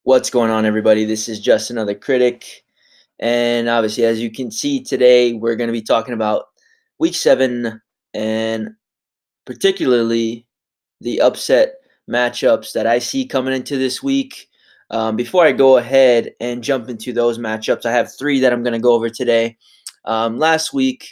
What's going on, everybody? This is just another critic. And obviously, as you can see today, we're going to be talking about week 7 and particularly the upset matchups that I see coming into this week. Before I go ahead and jump into those matchups, I have 3 that I'm going to go over today. Last week,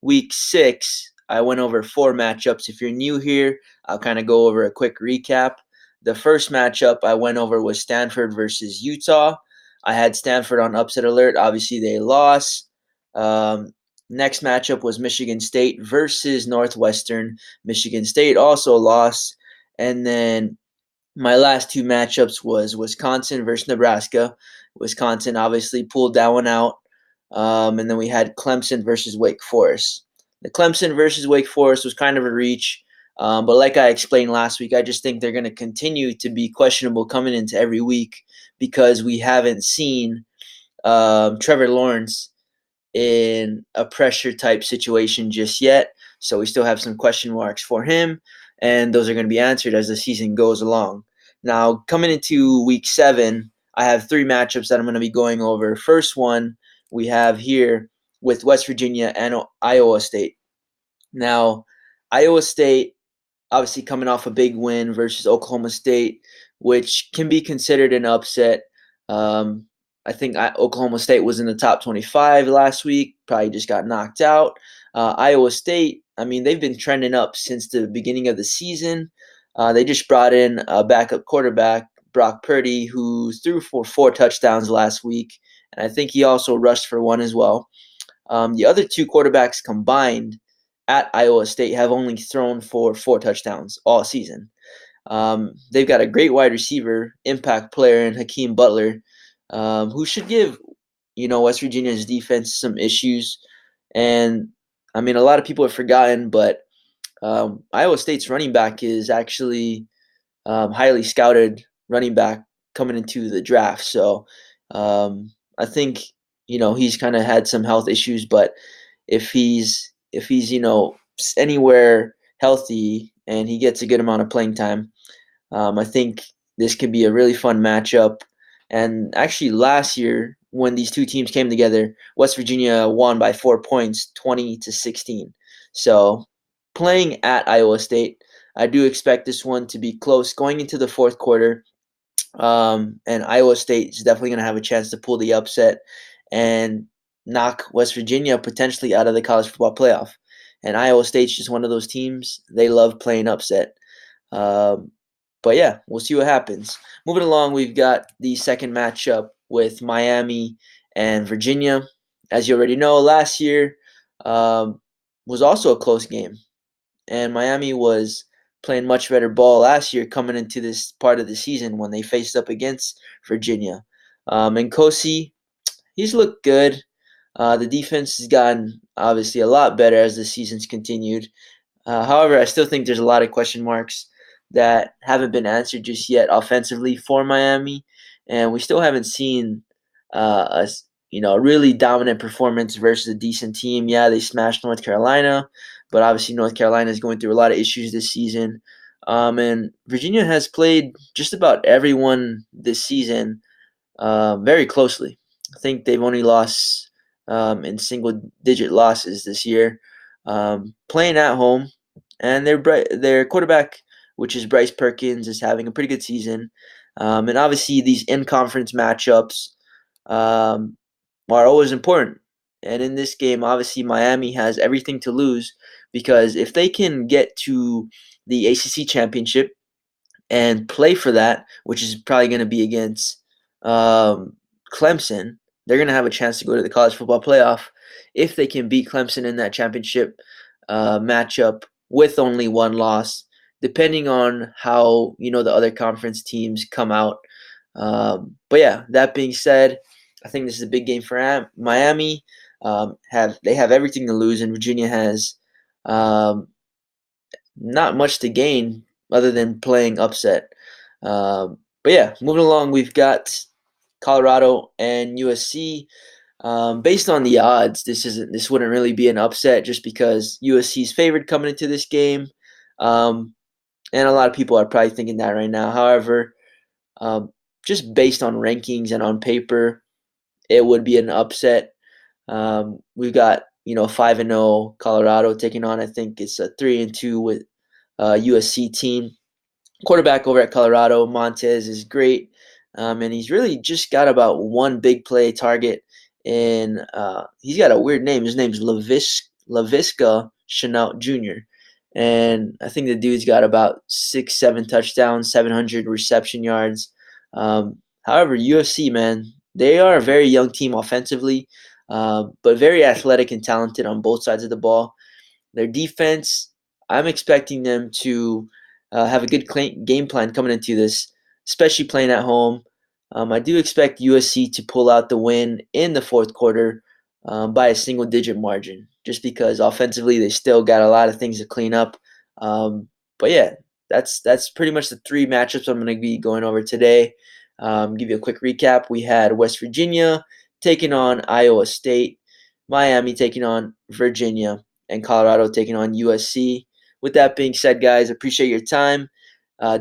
week 6, I went over 4 matchups. If you're new here, I'll kind of go over a quick recap. The first matchup I went over was Stanford versus Utah. I had Stanford on upset alert. Obviously, they lost. Next matchup was Michigan State versus Northwestern. Michigan State also lost. And then my last 2 matchups was Wisconsin versus Nebraska. Wisconsin obviously pulled that one out. And then we had Clemson versus Wake Forest. The Clemson versus Wake Forest was kind of a reach. But like I explained last week, I just think they're going to continue to be questionable coming into every week because we haven't seen Trevor Lawrence in a pressure type situation just yet. So we still have some question marks for him, and those are going to be answered as the season goes along. Now, coming into week 7, I have 3 matchups that I'm going to be going over. First one we have here with West Virginia and Iowa State. Now, Iowa State obviously coming off a big win versus Oklahoma State, which can be considered an upset. I think Oklahoma State was in the top 25 last week, probably just got knocked out. Iowa State, I mean, they've been trending up since the beginning of the season. They just brought in a backup quarterback, Brock Purdy, who threw for 4 touchdowns last week, and I think he also rushed for 1 as well. The other 2 quarterbacks combined at Iowa State have only thrown for 4 touchdowns all season. They've got a great wide receiver, impact player in Hakeem Butler, who should give West Virginia's defense some issues. And I mean, a lot of people have forgotten, but Iowa State's running back is actually highly scouted running back coming into the draft. So I think he's kind of had some health issues, but if he's anywhere healthy and he gets a good amount of playing time, I think this could be a really fun matchup. And actually, last year when these 2 teams came together, West Virginia won by 4 points, 20-16. So playing at Iowa State, I do expect this one to be close going into the 4th quarter. And Iowa State is definitely going to have a chance to pull the upset and knock West Virginia potentially out of the college football playoff. And Iowa State's just one of those teams. They love playing upset. But yeah, we'll see what happens. Moving along, we've got the second matchup with Miami and Virginia. As you already know, last year was also a close game. And Miami was playing much better ball last year coming into this part of the season when they faced up against Virginia. And Kosi, he's looked good. The defense has gotten obviously a lot better as the season's continued. However, I still think there's a lot of question marks that haven't been answered just yet offensively for Miami, and we still haven't seen a really dominant performance versus a decent team. Yeah, they smashed North Carolina, but obviously North Carolina is going through a lot of issues this season. And Virginia has played just about everyone this season very closely. I think they've only lost in single-digit losses this year, playing at home, and their quarterback, which is Bryce Perkins, is having a pretty good season. And obviously, these in-conference matchups are always important. And in this game, obviously, Miami has everything to lose because if they can get to the ACC championship and play for that, which is probably going to be against Clemson, they're going to have a chance to go to the college football playoff if they can beat Clemson in that championship matchup with only 1 loss, depending on how the other conference teams come out. But yeah, that being said, I think this is a big game for Miami. They have everything to lose, and Virginia has not much to gain other than playing upset. But yeah, moving along, we've got Colorado and USC. Based on the odds, this wouldn't really be an upset just because USC's favored coming into this game, and a lot of people are probably thinking that right now. However, just based on rankings and on paper, it would be an upset. We've got 5-0 Colorado taking on, I think it's a 3-2 with USC team. Quarterback over at Colorado, Montez, is great, and he's really just got about one big play target. And he's got a weird name. His name's Laviska Shenault Jr. And I think the dude's got about 6, 7 touchdowns, 700 reception yards. However, UFC, man, they are a very young team offensively, but very athletic and talented on both sides of the ball. Their defense, I'm expecting them to have a good game plan coming into this, especially playing at home. I do expect USC to pull out the win in the fourth quarter by a single-digit margin, just because offensively they still got a lot of things to clean up. But yeah, that's pretty much the three matchups I'm going to be going over today. Give you a quick recap. We had West Virginia taking on Iowa State, Miami taking on Virginia, and Colorado taking on USC. With that being said, guys, appreciate your time.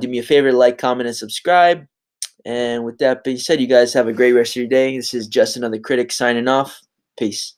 Do me a favor, like, comment, and subscribe. And with that being said, you guys have a great rest of your day. This is Just Another Critic signing off. Peace.